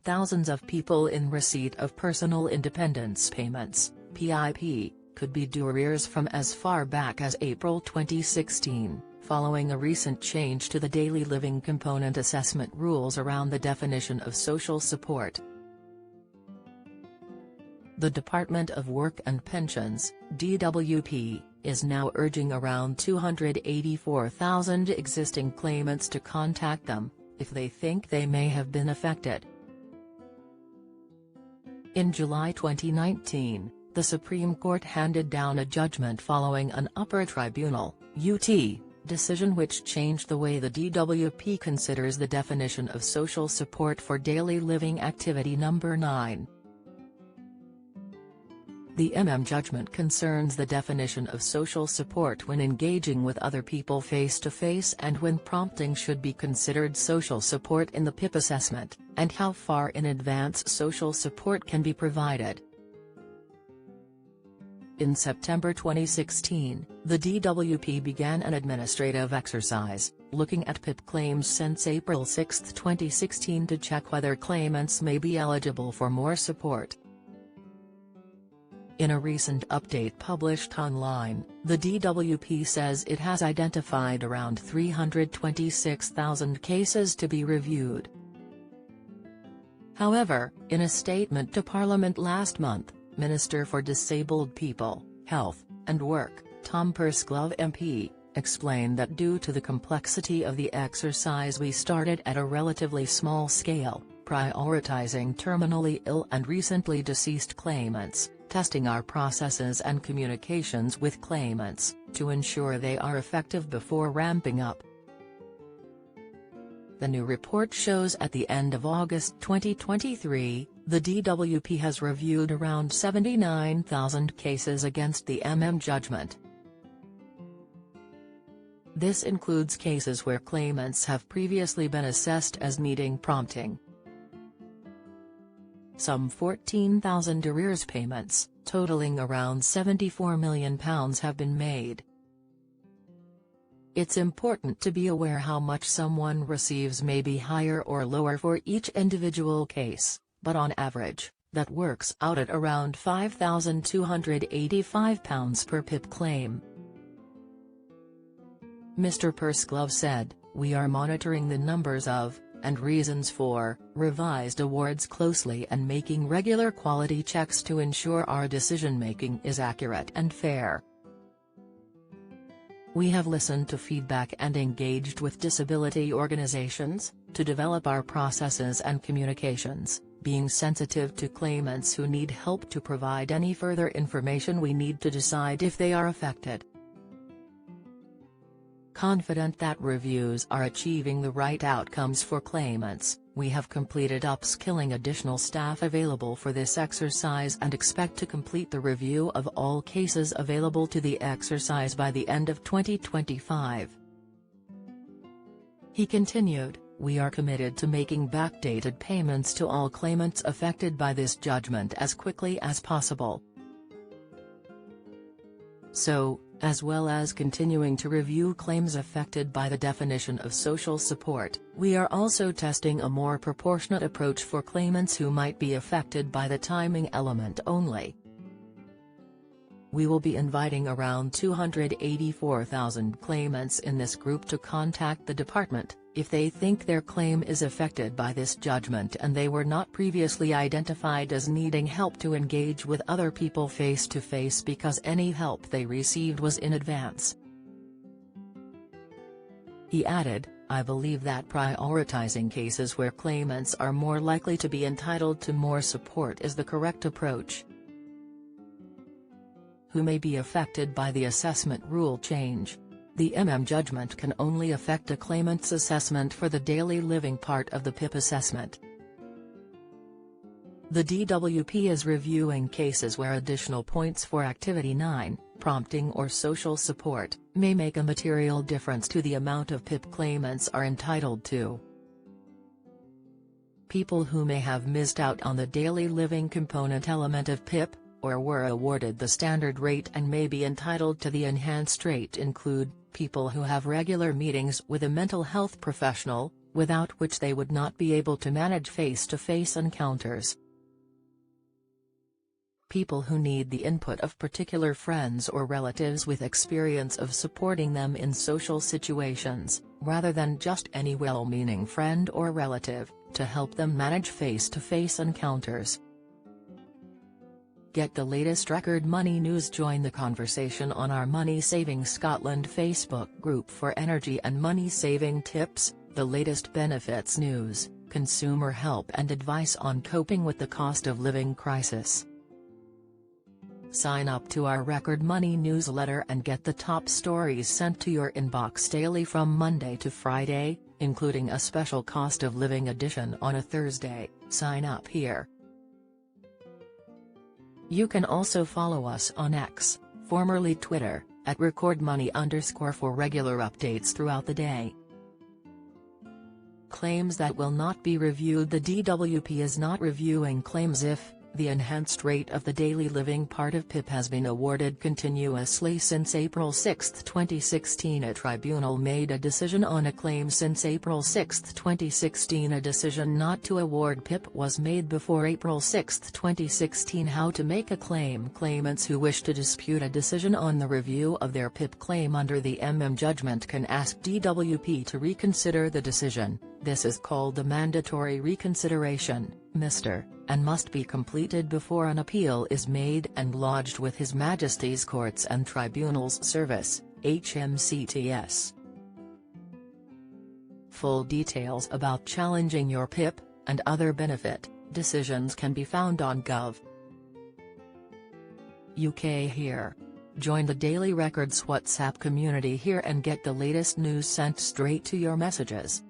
thousands of people in receipt of Personal Independence Payments, PIP, could be due arrears from as far back as April 2016, following a recent change to the daily living component assessment rules around the definition of social support. The Department of Work and Pensions, DWP, is now urging around 284,000 existing claimants to contact them, if they think they may have been affected. In July 2019, the Supreme Court handed down a judgment following an upper tribunal (UT) decision which changed the way the DWP considers the definition of social support for daily living activity number 9. The judgment concerns the definition of social support when engaging with other people face-to-face and when prompting should be considered social support in the PIP assessment, and how far in advance social support can be provided. In September 2016, the DWP began an administrative exercise, looking at PIP claims since April 6, 2016 to check whether claimants may be eligible for more support. In a recent update published online, the DWP says it has identified around 326,000 cases to be reviewed. However, in a statement to Parliament last month, Minister for Disabled People, Health, and Work, Tom Pursglove MP, explained that due to the complexity of the exercise we started at a relatively small scale, prioritizing terminally ill and recently deceased claimants, testing our processes and communications with claimants, to ensure they are effective before ramping up. The new report shows at the end of August 2023, the DWP has reviewed around 79,000 cases against the judgment. This includes cases where claimants have previously been assessed as needing prompting. Some 14,000 arrears payments, totaling around £74 million have been made. It's important to be aware how much someone receives may be higher or lower for each individual case, but on average, that works out at around £5,285 per PIP claim. Mr. Pursglove said, "We are monitoring the numbers of, and reasons for, revised awards closely and making regular quality checks to ensure our decision-making is accurate and fair. We have listened to feedback and engaged with disability organizations, to develop our processes and communications, being sensitive to claimants who need help to provide any further information we need to decide if they are affected. Confident that reviews are achieving the right outcomes for claimants, we have completed upskilling additional staff available for this exercise and expect to complete the review of all cases available to the exercise by the end of 2025. He continued, "We are committed to making backdated payments to all claimants affected by this judgment as quickly as possible. So, as well as continuing to review claims affected by the definition of social support, we are also testing a more proportionate approach for claimants who might be affected by the timing element only. We will be inviting around 284,000 claimants in this group to contact the department, if they think their claim is affected by this judgment and they were not previously identified as needing help to engage with other people face-to-face because any help they received was in advance." He added, "I believe that prioritizing cases where claimants are more likely to be entitled to more support is the correct approach." Who may be affected by the assessment rule change? The judgment can only affect a claimant's assessment for the daily living part of the PIP assessment. The DWP is reviewing cases where additional points for Activity 9, prompting or social support, may make a material difference to the amount of PIP claimants are entitled to. People who may have missed out on the daily living component element of PIP, or were awarded the standard rate and may be entitled to the enhanced rate include, people who have regular meetings with a mental health professional, without which they would not be able to manage face-to-face encounters. People who need the input of particular friends or relatives with experience of supporting them in social situations, rather than just any well-meaning friend or relative, to help them manage face-to-face encounters. Get the latest record money news. Join the conversation on our Money Saving Scotland Facebook group for energy and money saving tips, the latest benefits news, consumer help and advice on coping with the cost of living crisis. Sign up to our Record Money newsletter and get the top stories sent to your inbox daily from Monday to Friday, including a special cost of living edition on a Thursday. Sign up here. You can also follow us on X, formerly Twitter, at @recordmoney_ for regular updates throughout the day. Claims that will not be reviewed. The DWP is not reviewing claims if the enhanced rate of the daily living part of PIP has been awarded continuously since April 6, 2016. A tribunal made a decision on a claim since April 6, 2016. A decision not to award PIP was made before April 6, 2016. How to make a claim. Claimants who wish to dispute a decision on the review of their PIP claim under the judgment can ask DWP to reconsider the decision. This is called the mandatory reconsideration, Mr., and must be completed before an appeal is made and lodged with His Majesty's Courts and Tribunals Service, HMCTS. Full details about challenging your PIP, and other benefit decisions can be found on Gov. UK here. Join the Daily Records WhatsApp community here and get the latest news sent straight to your messages.